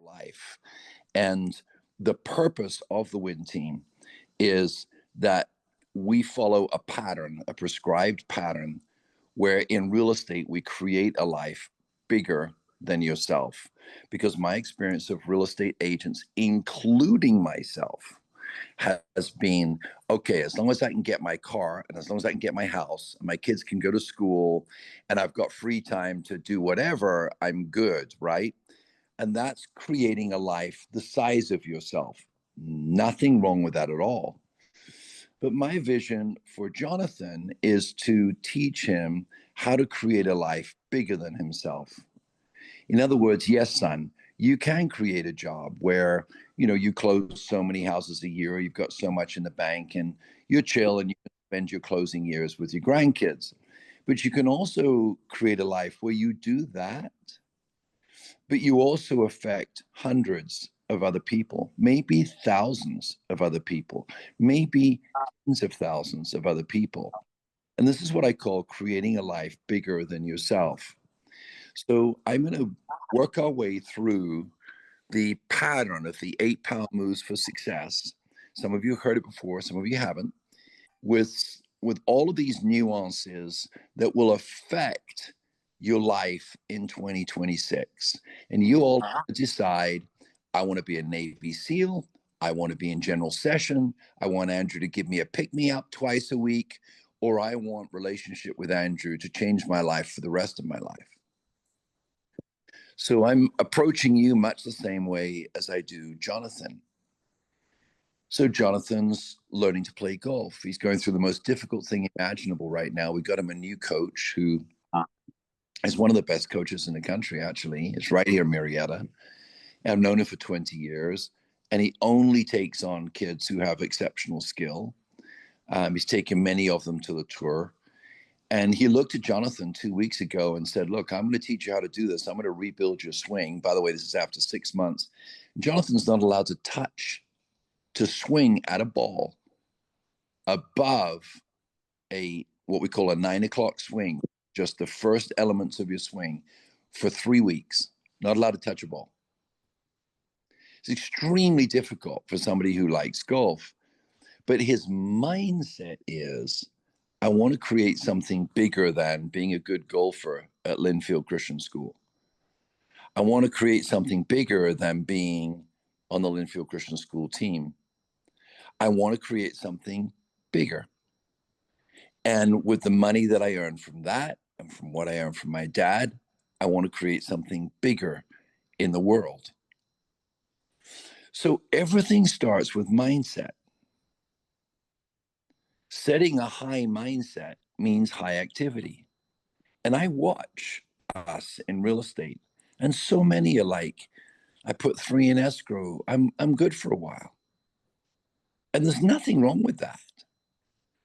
life. And the purpose of the Win Team is that we follow a pattern, a prescribed pattern, where in real estate, we create a life bigger than yourself. Because my experience of real estate agents, including myself, has been, okay, as long as I can get my car and as long as I can get my house, and my kids can go to school and I've got free time to do whatever, I'm good, right? And that's creating a life the size of yourself. Nothing wrong with that at all. But my vision for Jonathan is to teach him how to create a life bigger than himself. In other words, yes, son, you can create a job where, you close so many houses a year, you've got so much in the bank, and you're chill and you can spend your closing years with your grandkids. But you can also create a life where you do that, but you also affect hundreds of other people, maybe thousands of other people, maybe tens of thousands of other people. And this is what I call creating a life bigger than yourself. So I'm going to work our way through the pattern of the 8-pound moves for success. Some of you heard it before, some of you haven't, with all of these nuances that will affect your life in 2026. And you all decide, I want to be a Navy SEAL. I want to be in general session. I want Andrew to give me a pick-me-up twice a week, or I want relationship with Andrew to change my life for the rest of my life. So I'm approaching you much the same way as I do Jonathan. So Jonathan's learning to play golf. He's going through the most difficult thing imaginable right now. We got him a new coach who is one of the best coaches in the country, actually. It's right here in Marietta. I've known him for 20 years, and he only takes on kids who have exceptional skill. He's taken many of them to the tour. And he looked at Jonathan 2 weeks ago and said, look, I'm going to teach you how to do this. I'm going to rebuild your swing. By the way, this is after 6 months. Jonathan's not allowed to swing at a ball above what we call a 9 o'clock swing, just the first elements of your swing, for 3 weeks. Not allowed to touch a ball. It's extremely difficult for somebody who likes golf. But his mindset is, I want to create something bigger than being a good golfer at Linfield Christian School. I want to create something bigger than being on the Linfield Christian School team. I want to create something bigger. And with the money that I earn from that and from what I earn from my dad, I want to create something bigger in the world. So everything starts with mindset. Setting a high mindset means high activity. And I watch us in real estate, and so many are like, I put 3 in escrow. I'm good for a while. And there's nothing wrong with that.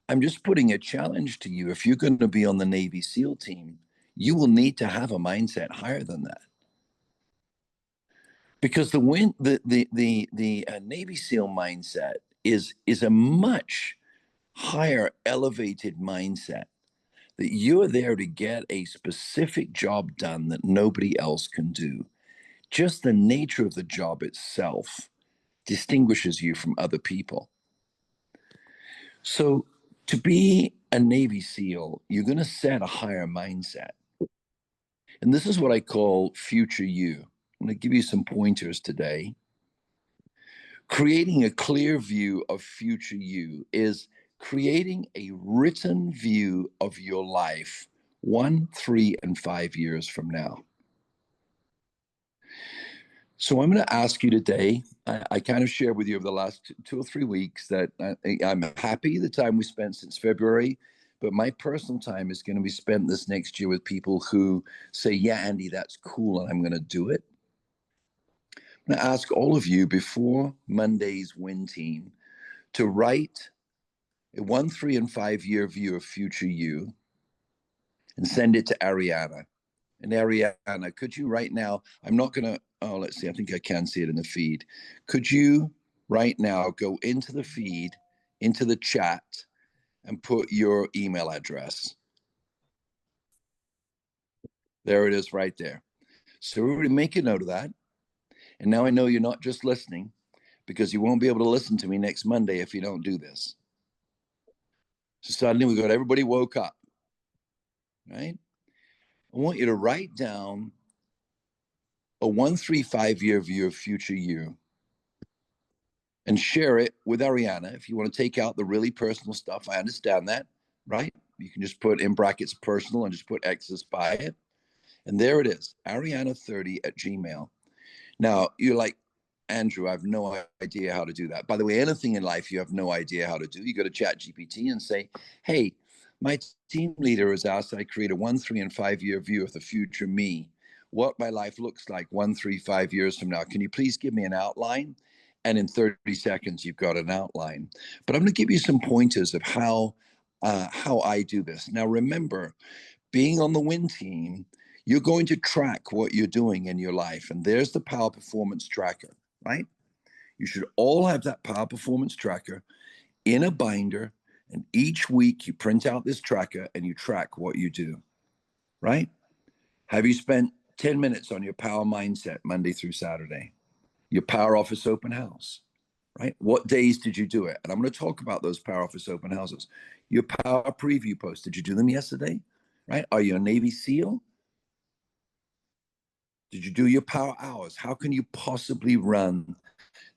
I'm just putting a challenge to you. If you're going to be on the Navy SEAL team, you will need to have a mindset higher than that. Because the Navy SEAL mindset is a much higher elevated mindset, that you're there to get a specific job done that nobody else can do. Just the nature of the job itself distinguishes you from other people. So to be a Navy SEAL, you're going to set a higher mindset. And this is what I call future you. I'm going to give you some pointers today. Creating a clear view of future you is creating a written view of your life 1, 3, and 5 years from now. So I'm going to ask you today, I kind of shared with you over the last 2 or 3 weeks that I'm happy the time we spent since February, but my personal time is going to be spent this next year with people who say, yeah, Andy, that's cool, and I'm going to do it. I'm going to ask all of you before Monday's Win Team to write a 1, 3, and 5 year view of future you and send it to Ariana. And Ariana, could you right now, I'm not going to, oh, let's see, I think I can see it in the feed. Could you right now go into the feed, into the chat, and put your email address? There it is right there. So we're going to make a note of that. And now I know you're not just listening, because you won't be able to listen to me next Monday if you don't do this. So suddenly we got everybody woke up, right? I want you to write down a 1-3-5-year view of future you and share it with Ariana. If you want to take out the really personal stuff, I understand that, right? You can just put in brackets personal and just put X's by it. And there it is, Ariana30@gmail. Now, you're like, Andrew, I have no idea how to do that. By the way, anything in life you have no idea how to do, you go to ChatGPT and say, hey, my team leader has asked I create a 1-3-and-5-year view of the future me, what my life looks like 1-3-5 years from now. Can you please give me an outline? And in 30 seconds, you've got an outline. But I'm going to give you some pointers of how I do this. Now, remember, being on the win team, you're going to track what you're doing in your life. And there's the power performance tracker, right? You should all have that power performance tracker in a binder. And each week you print out this tracker and you track what you do, right? Have you spent 10 minutes on your power mindset Monday through Saturday? Your power office open house, right? What days did you do it? And I'm going to talk about those power office open houses. Your power preview posts, did you do them yesterday? Right? Are you a Navy SEAL? Did you do your power hours? How can you possibly run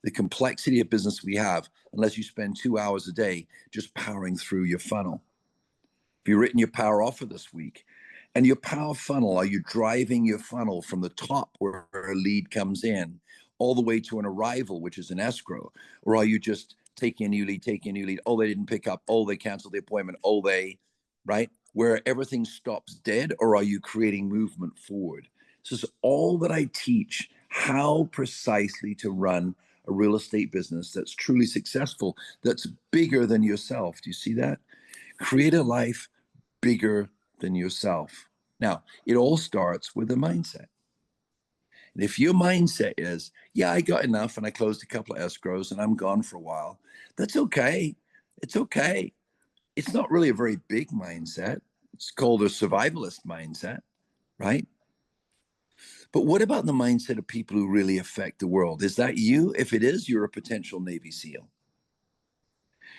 the complexity of business we have unless you spend 2 hours a day just powering through your funnel? Have you written your power offer this week? And your power funnel, are you driving your funnel from the top where a lead comes in all the way to an arrival, which is an escrow? Or are you just taking a new lead, oh, they didn't pick up, oh, they canceled the appointment, oh, they, right? Where everything stops dead, or are you creating movement forward? This is all that I teach, how precisely to run a real estate business that's truly successful, that's bigger than yourself. Do you see that? Create a life bigger than yourself. Now, it all starts with a mindset. And if your mindset is, yeah, I got enough and I closed a couple of escrows and I'm gone for a while, that's okay. It's okay. It's not really a very big mindset. It's called a survivalist mindset, right? But what about the mindset of people who really affect the world? Is that you? If it is, you're a potential Navy SEAL.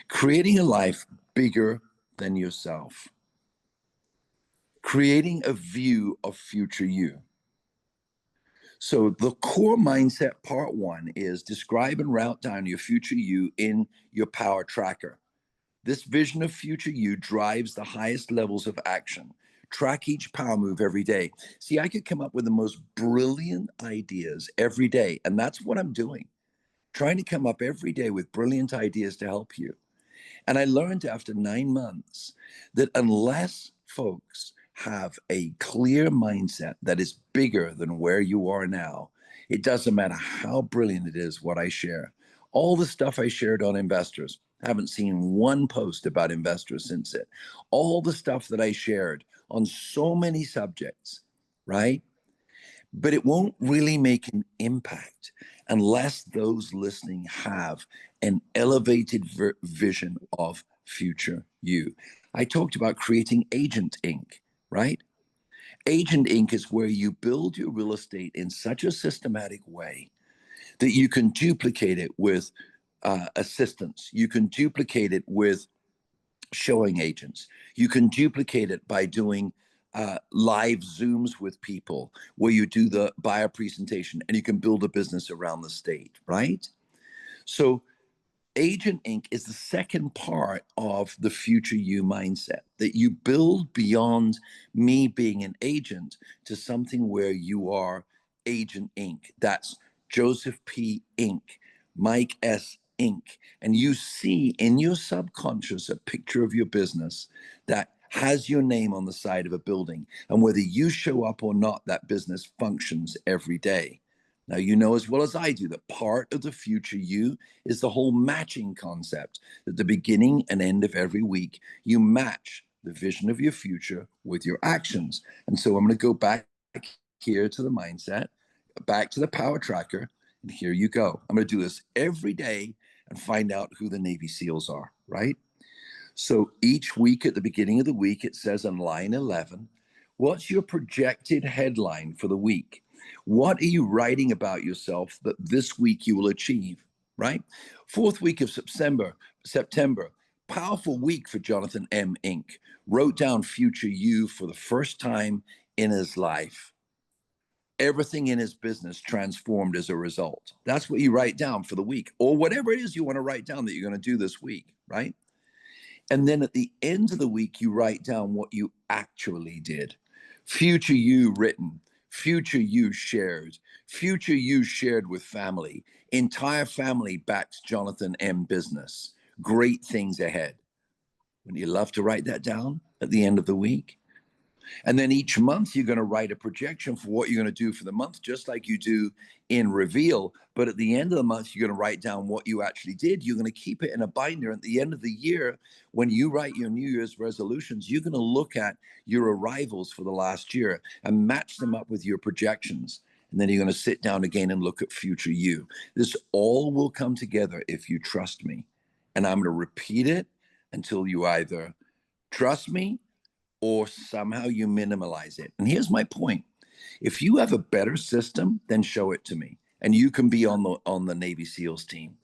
Creating a life bigger than yourself. Creating a view of future you. So the core mindset part 1 is describe and route down your future you in your power tracker. This vision of future you drives the highest levels of action. Track each power move every day. See, I could come up with the most brilliant ideas every day, and that's what I'm doing. Trying to come up every day with brilliant ideas to help you. And I learned after 9 months that unless folks have a clear mindset that is bigger than where you are now, it doesn't matter how brilliant it is what I share. All the stuff I shared on investors, I haven't seen one post about investors since it. All the stuff that I shared on so many subjects, right? But it won't really make an impact unless those listening have an elevated vision of future you. I talked about creating Agent Inc., right? Agent Inc. is where you build your real estate in such a systematic way that you can duplicate it with assistants. You can duplicate it with showing agents. You can duplicate it by doing live Zooms with people where you do the buyer presentation and you can build a business around the state, right? So Agent Inc. is the second part of the future you mindset, that you build beyond me being an agent to something where you are Agent Inc. That's Joseph P. Inc., Mike S. Inc. And you see in your subconscious a picture of your business that has your name on the side of a building. And whether you show up or not, that business functions every day. Now, you know as well as I do that part of the future you is the whole matching concept. At the beginning and end of every week, you match the vision of your future with your actions. And so I'm going to go back here to the mindset, back to the power tracker, and here you go. I'm going to do this every day and find out who the Navy SEALs are, right? So each week at the beginning of the week, it says on line 11, what's your projected headline for the week? What are you writing about yourself that this week you will achieve, right? Fourth week of September, powerful week for Jonathan M. Inc. Wrote down future you for the first time in his life. Everything in his business transformed as a result. That's what you write down for the week, or whatever it is you want to write down that you're going to do this week, right? And then at the end of the week, you write down what you actually did. Future you written, future you shared, future you shared with family. Entire family backs Jonathan M. business. Great things ahead. Wouldn't you love to write that down at the end of the week? And then each month, you're going to write a projection for what you're going to do for the month, just like you do in Reveal. But at the end of the month, you're going to write down what you actually did. You're going to keep it in a binder. At the end of the year, when you write your New Year's resolutions, you're going to look at your arrivals for the last year and match them up with your projections. And then you're going to sit down again and look at future you. This all will come together if you trust me. And I'm going to repeat it until you either trust me or somehow you minimalize it. And here's my point. If you have a better system, then show it to me. And you can be on the Navy SEALs team.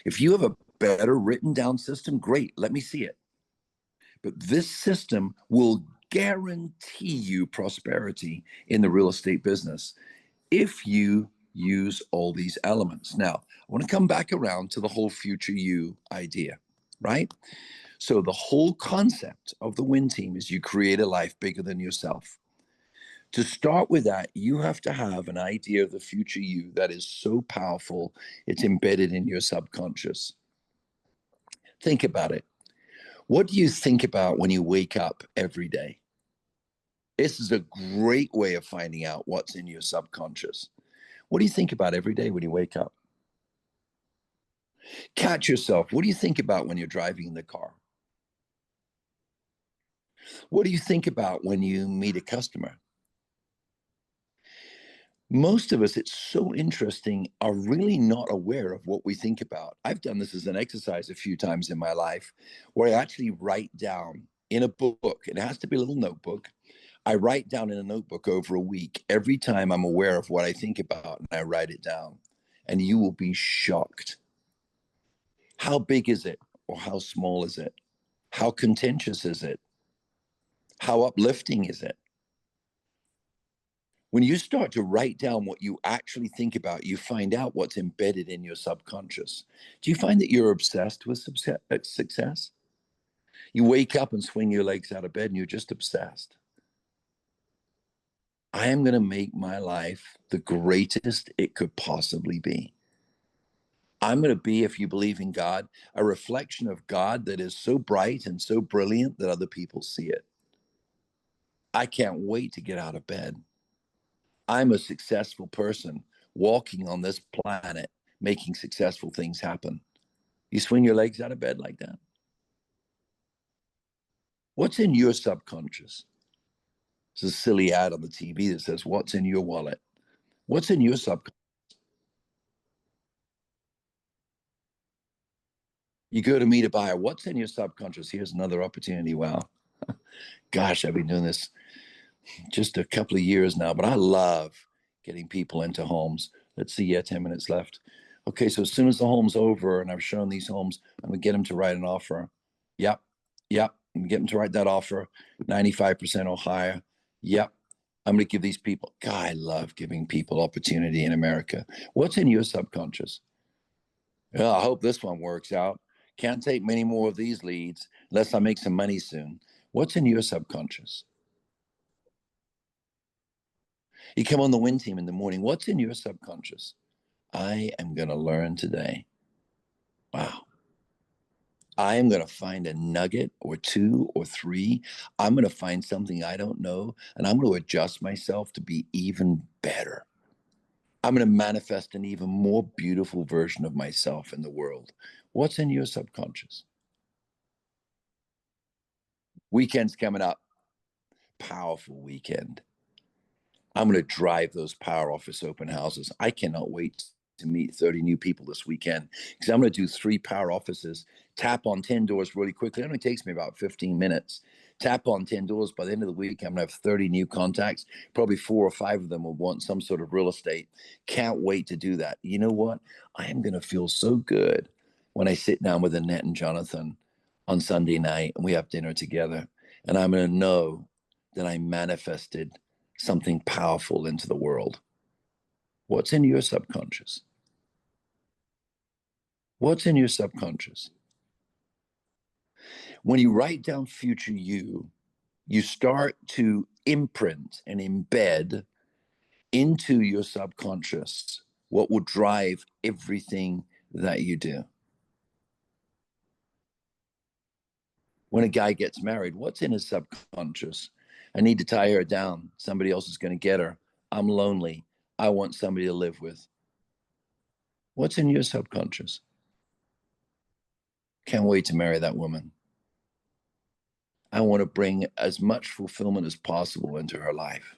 If you have a better written down system, great, let me see it. But this system will guarantee you prosperity in the real estate business if you use all these elements. Now, I want to come back around to the whole future you idea, right? So the whole concept of the Win Team is you create a life bigger than yourself. To start with that, you have to have an idea of the future you that is so powerful, it's embedded in your subconscious. Think about it. What do you think about when you wake up every day? This is a great way of finding out what's in your subconscious. What do you think about every day when you wake up? Catch yourself. What do you think about when you're driving in the car? What do you think about when you meet a customer? Most of us, it's so interesting, are really not aware of what we think about. I've done this as an exercise a few times in my life where I actually write down in a book. It has to be a little notebook. I write down in a notebook over a week every time I'm aware of what I think about, and I write it down. And you will be shocked. How big is it? Or how small is it? How contentious is it? How uplifting is it? When you start to write down what you actually think about, you find out what's embedded in your subconscious. Do you find that you're obsessed with success? You wake up and swing your legs out of bed and you're just obsessed. I am going to make my life the greatest it could possibly be. I'm going to be, if you believe in God, a reflection of God that is so bright and so brilliant that other people see it. I can't wait to get out of bed. I'm a successful person walking on this planet, making successful things happen. You swing your legs out of bed like that. What's in your subconscious? It's a silly ad on the TV that says, what's in your wallet? What's in your subconscious? You go to meet a buyer. What's in your subconscious? Here's another opportunity. Wow. Gosh, I've been doing this just a couple of years now, but I love getting people into homes. Let's see, 10 minutes left. Okay, so as soon as the home's over and I've shown these homes, I'm gonna get them to write an offer. Yep, I'm gonna get them to write that offer, 95% or higher. Yep, I'm gonna give these people, God, I love giving people opportunity in America. What's in your subconscious? I hope this one works out. Can't take many more of these leads unless I make some money soon. What's in your subconscious? You come on the Win Team in the morning. What's in your subconscious? I am going to learn today. Wow. I am going to find a nugget or two or three. I'm going to find something I don't know, and I'm going to adjust myself to be even better. I'm going to manifest an even more beautiful version of myself in the world. What's in your subconscious? Weekend's coming up. Powerful weekend. I'm going to drive those power office open houses. I cannot wait to meet 30 new people this weekend because I'm going to do 3 power offices, tap on 10 doors really quickly. It only takes me about 15 minutes. tap on 10 doors. By the end of the week, I'm going to have 30 new contacts. Probably 4 or 5 of them will want some sort of real estate. Can't wait to do that. You know what? I am going to feel so good when I sit down with Annette and Jonathan on Sunday night and we have dinner together. And I'm going to know that I manifested something powerful into the world. What's in your subconscious? What's in your subconscious? When you write down future you start to imprint and embed into your subconscious what will drive everything that you do. When a guy gets married, what's in his subconscious? I need to tie her down. Somebody else is going to get her. I'm lonely. I want somebody to live with. What's in your subconscious? Can't wait to marry that woman. I want to bring as much fulfillment as possible into her life.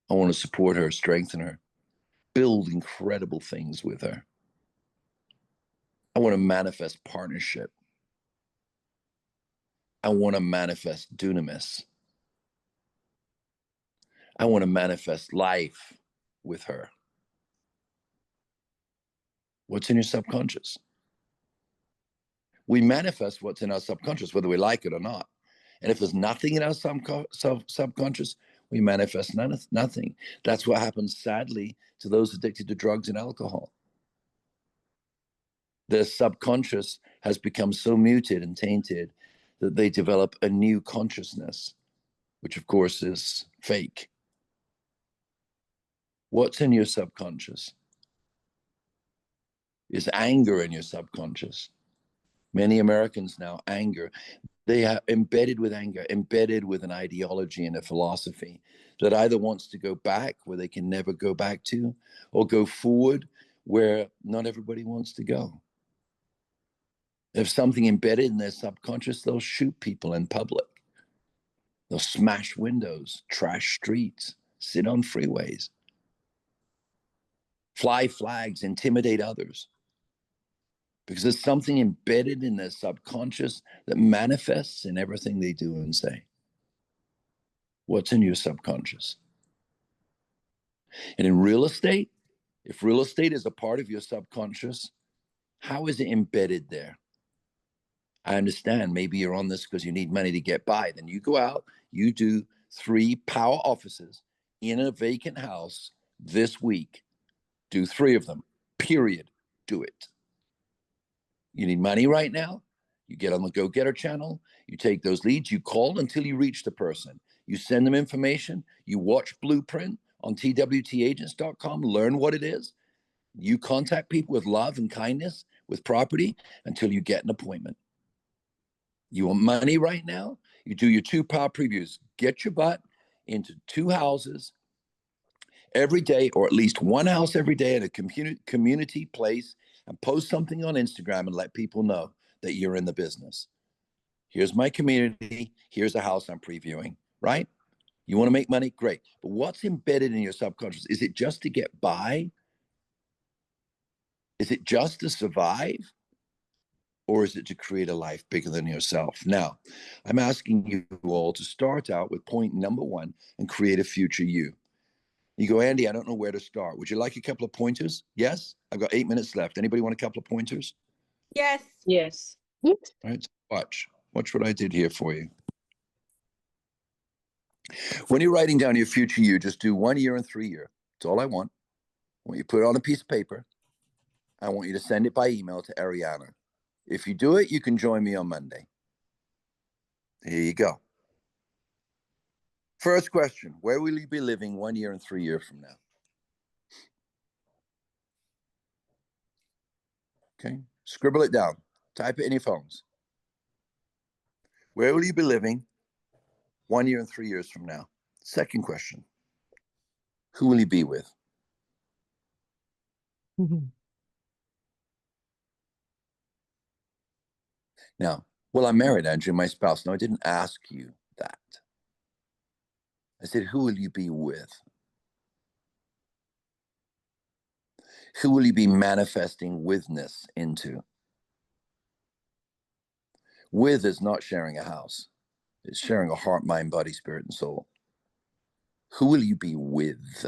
I want to support her, strengthen her, build incredible things with her. I want to manifest partnership. I want to manifest dunamis. I want to manifest life with her. What's in your subconscious? We manifest what's in our subconscious, whether we like it or not. And if there's nothing in our subconscious, we manifest nothing. That's what happens, sadly, to those addicted to drugs and alcohol. Their subconscious has become so muted and tainted that they develop a new consciousness, which of course is fake. What's in your subconscious? Is anger in your subconscious? Many Americans now, anger, they are embedded with anger, embedded with an ideology and a philosophy that either wants to go back where they can never go back to, or go forward where not everybody wants to go. If something embedded in their subconscious, they'll shoot people in public. They'll smash windows, trash streets, sit on freeways, fly flags, intimidate others. Because there's something embedded in their subconscious that manifests in everything they do and say. What's in your subconscious? And in real estate, if real estate is a part of your subconscious, how is it embedded there? I understand maybe you're on this because you need money to get by. Then you go out, you do 3 power offices in a vacant house this week. Do 3 of them, period. Do it. You need money right now? You get on the go-getter channel. You take those leads. You call until you reach the person. You send them information. You watch Blueprint on twtagents.com. Learn what it is. You contact people with love and kindness, with property, until you get an appointment. You want money right now? You do your 2 power previews. Get your butt into 2 houses every day, or at least 1 house every day at a community place, and post something on Instagram and let people know that you're in the business. Here's my community. Here's a house I'm previewing, right? You want to make money? Great. But what's embedded in your subconscious? Is it just to get by? Is it just to survive? Or is it to create a life bigger than yourself? Now, I'm asking you all to start out with point number 1 and create a future you. You go, Andy, I don't know where to start. Would you like a couple of pointers? Yes? I've got 8 minutes left. Anybody want a couple of pointers? Yes. Yes. All right, so watch what I did here for you. When you're writing down your future you, just do 1 year and 3 year. That's all I want. I want you to put it on a piece of paper. I want you to send it by email to Ariana. If you do it, you can join me on Monday. Here you go. First question, where will you be living 1 year and 3 years from now? Okay, scribble it down. Type it in your phones. Where will you be living 1 year and 3 years from now? Second question, who will you be with? Now, well, I'm married, Andrew, my spouse. No, I didn't ask you that. I said, who will you be with? Who will you be manifesting withness into? With is not sharing a house. It's sharing a heart, mind, body, spirit, and soul. Who will you be with?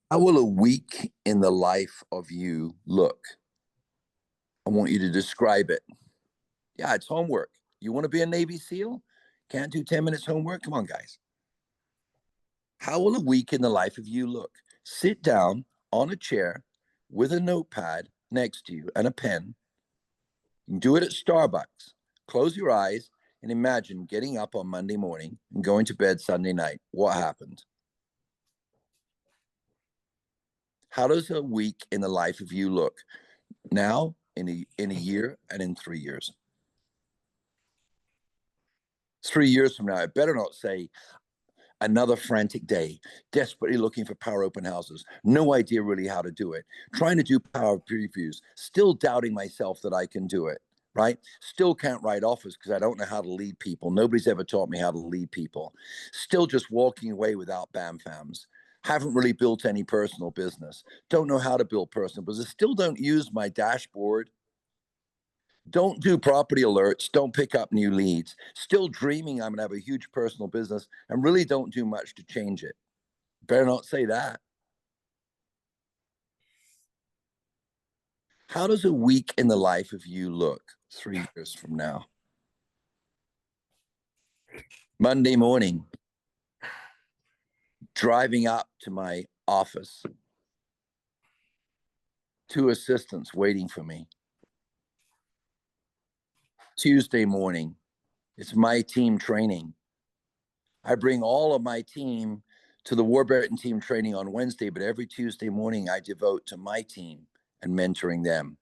How will a week in the life of you look? I want you to describe it. Yeah, it's homework. You want to be a Navy SEAL? Can't do 10 minutes homework? Come on, guys. How will a week in the life of you look? Sit down on a chair with a notepad next to you and a pen. You can do it at Starbucks. Close your eyes and imagine getting up on Monday morning and going to bed Sunday night. What happened? How does a week in the life of you look now, in a year, and in 3 years? 3 years from now, I better not say another frantic day, desperately looking for power open houses, no idea really how to do it, trying to do power previews, still doubting myself that I can do it, right? Still can't write offers because I don't know how to lead people. Nobody's ever taught me how to lead people. Still just walking away without BAM-FAMs. Haven't really built any personal business. Don't know how to build personal business. Still don't use my dashboard. Don't do property alerts. Don't pick up new leads. Still dreaming I'm going to have a huge personal business and really don't do much to change it. Better not say that. How does a week in the life of you look 3 years from now? Monday morning, driving up to my office, 2 assistants waiting for me. Tuesday morning, it's my team training. I bring all of my team to the Warburton team training on Wednesday, but every Tuesday morning I devote to my team and mentoring them.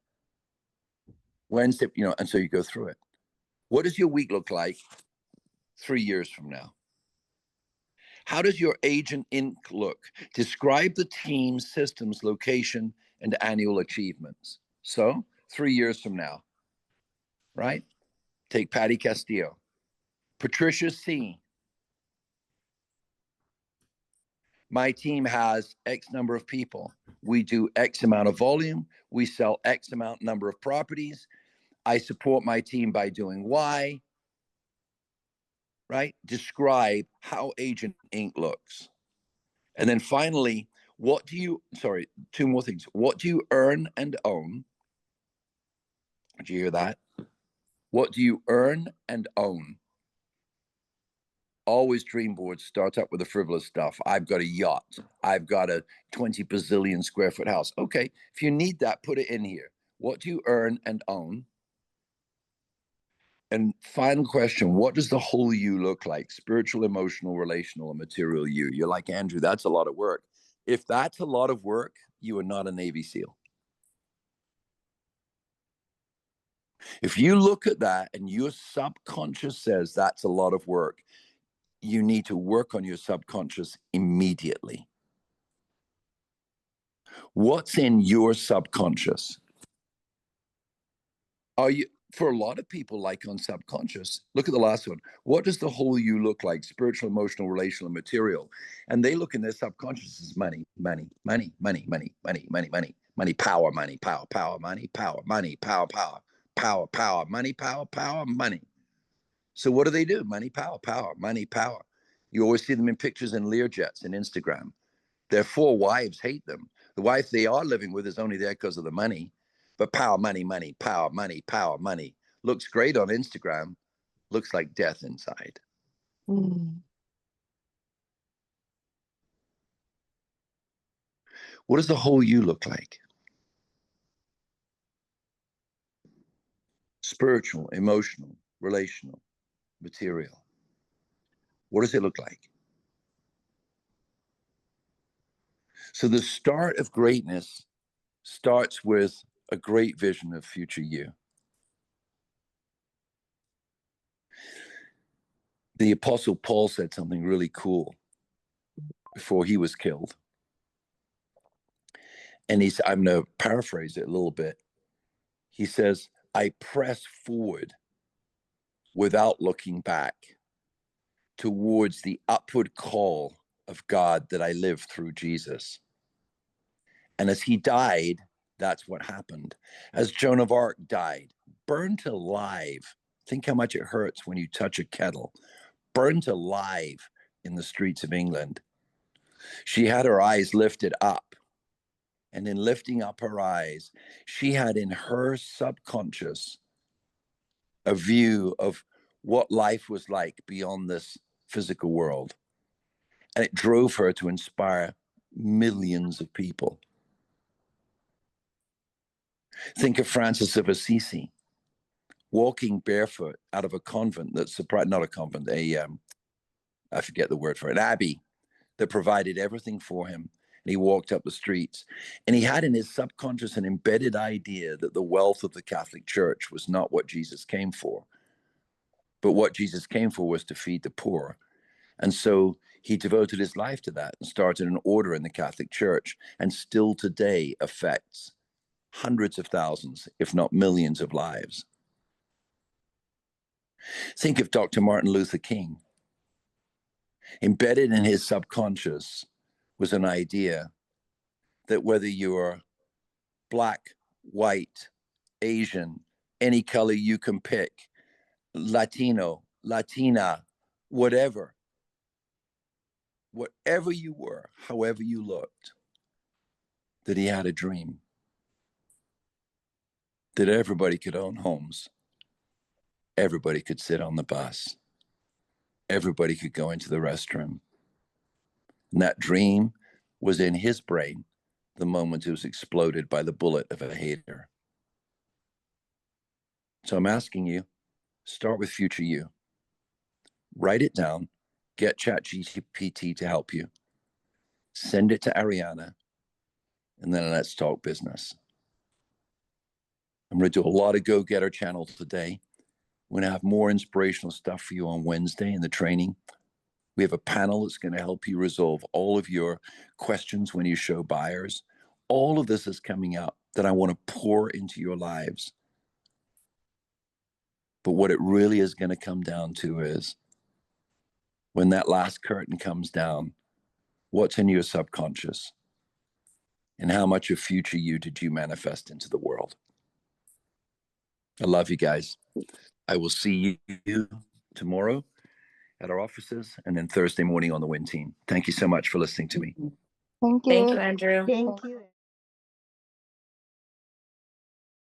Wednesday, and so you go through it. What does your week look like 3 years from now? How does your Agent Inc. look? Describe the team, systems, location, and annual achievements. So 3 years from now, right? Take Patty Castillo. Patricia C. My team has X number of people. We do X amount of volume. We sell X amount number of properties. I support my team by doing Y, right? Describe how Agent Inc. looks. And then finally, 2 more things. What do you earn and own? Did you hear that? What do you earn and own? Always dream boards start up with the frivolous stuff. I've got a yacht. I've got a 20 bazillion square foot house. Okay, if you need that, put it in here. What do you earn and own? And final question, what does the whole you look like? Spiritual, emotional, relational, and material you. You're like, Andrew, that's a lot of work. If that's a lot of work, you are not a Navy SEAL. If you look at that and your subconscious says that's a lot of work, you need to work on your subconscious immediately. What's in your subconscious? For a lot of people, like on subconscious, look at the last one. What does the whole you look like? Spiritual, emotional, relational, and material. And they look in their subconscious as money, money, money, money, money, money, money, money, money, power, money, power, power, money, power, money, power, power, power, power, money, power, power, money. So what do? Money, power, power, money, power. You always see them in pictures in Learjets and Instagram. Their 4 wives hate them. The wife they are living with is only there because of the money. But power, money, money, power, money, power, money. Looks great on Instagram. Looks like death inside. Mm. What does the whole you look like? Spiritual, emotional, relational, material. What does it look like? So the start of greatness starts with a great vision of future you. The Apostle Paul said something really cool before he was killed. And I'm going to paraphrase it a little bit. He says, I press forward without looking back towards the upward call of God that I live through Jesus. And as he died, That's what happened. As Joan of Arc died, burned alive. Think how much it hurts when you touch a kettle. Burned alive in the streets of England. She had her eyes lifted up. And in lifting up her eyes, she had in her subconscious a view of what life was like beyond this physical world. And it drove her to inspire millions of people. Think of Francis of Assisi, walking barefoot out of a convent that surprised, not a convent, I forget the word for it, an abbey that provided everything for him. And he walked up the streets, and he had in his subconscious an embedded idea that the wealth of the Catholic Church was not what Jesus came for, but what Jesus came for was to feed the poor. And so he devoted his life to that and started an order in the Catholic Church, and still today affects hundreds of thousands, if not millions of lives. Think of Dr. Martin Luther King. Embedded in his subconscious was an idea that whether you're black, white, Asian, any color you can pick, Latino, Latina, whatever you were, however you looked, that he had a dream that everybody could own homes, everybody could sit on the bus, everybody could go into the restroom. And that dream was in his brain the moment it was exploded by the bullet of a hater. So I'm asking you, start with future you. Write it down, get ChatGPT to help you, send it to Ariana, and then let's talk business. I'm going to do a lot of go-getter channel today. We're going to have more inspirational stuff for you on Wednesday in the training. We have a panel that's going to help you resolve all of your questions when you show buyers. All of this is coming up that I want to pour into your lives. But what it really is going to come down to is when that last curtain comes down, what's in your subconscious? And how much of future you did you manifest into the world? I love you guys. I will see you tomorrow at our offices, and then Thursday morning on the Win Team. Thank you so much for listening to me. Thank you. Thank you, Andrew. Thank you.